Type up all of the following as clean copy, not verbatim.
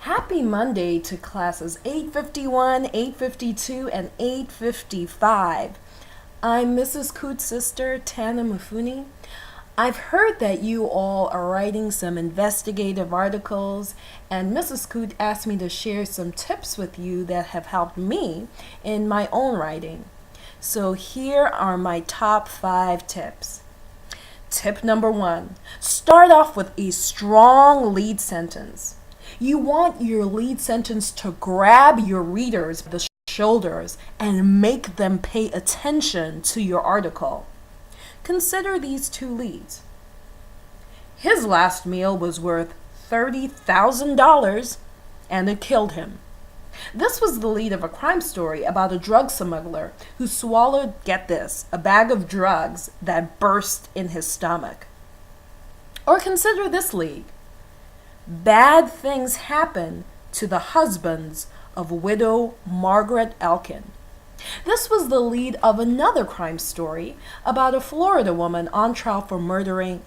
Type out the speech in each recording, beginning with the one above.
Happy Monday to classes 851, 852, and 855. I'm Mrs. Coote's sister, Tana Mufuni. I've heard that you all are writing some investigative articles, and Mrs. Coote asked me to share some tips with you that have helped me in my own writing. So here are my top 5 tips. Tip number 1, start off with a strong lead sentence. You want your lead sentence to grab your readers by the shoulders and make them pay attention to your article. Consider these 2 leads. His last meal was worth $30,000 and it killed him. This was the lead of a crime story about a drug smuggler who swallowed, get this, a bag of drugs that burst in his stomach. Or consider this lead. Bad things happen to the husbands of widow Margaret Elkin. This was the lead of another crime story about a Florida woman on trial for murdering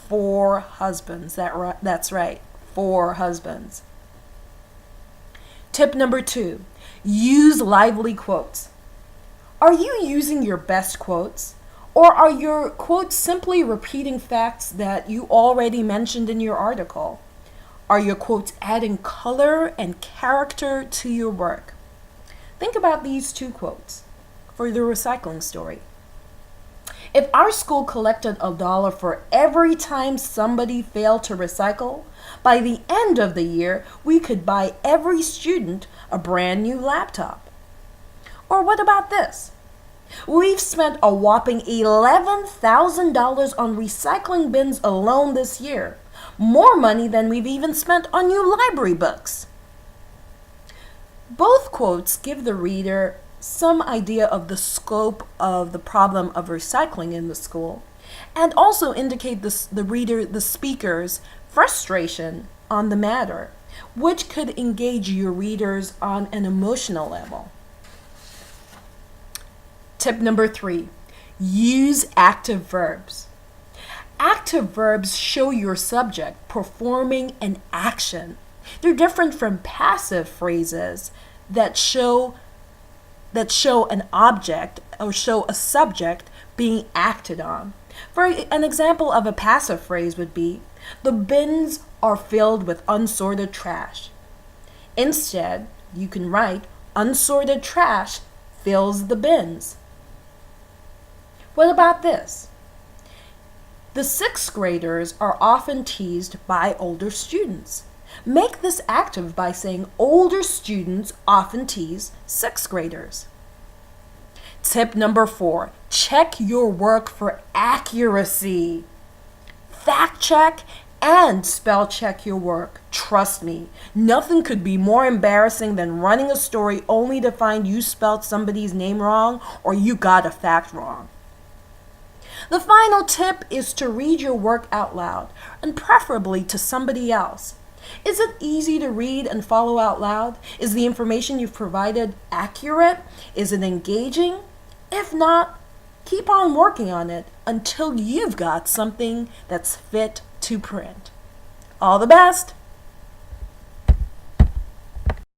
4 husbands. That's right, 4 husbands. Tip number 2, use lively quotes. Are you using your best quotes? Or are your quotes simply repeating facts that you already mentioned in your article? Are your quotes adding color and character to your work? Think about these 2 quotes for the recycling story. If our school collected $1 for every time somebody failed to recycle, by the end of the year, we could buy every student a brand new laptop. Or what about this? We've spent a whopping $11,000 on recycling bins alone this year, more money than we've even spent on new library books. Both quotes give the reader some idea of the scope of the problem of recycling in the school, and also indicate the speaker's frustration on the matter, which could engage your readers on an emotional level. Tip number 3, use active verbs. Active verbs show your subject performing an action. They're different from passive phrases that show an object or show a subject being acted on. For an example of a passive phrase would be, the bins are filled with unsorted trash. Instead, you can write, unsorted trash fills the bins. What about this? The 6th graders are often teased by older students. Make this active by saying older students often tease 6th graders. Tip number 4, check your work for accuracy. Fact check and spell check your work. Trust me, nothing could be more embarrassing than running a story only to find you spelled somebody's name wrong or you got a fact wrong. The final tip is to read your work out loud, and preferably to somebody else. Is it easy to read and follow out loud? Is the information you've provided accurate? Is it engaging? If not, keep on working on it until you've got something that's fit to print. All the best!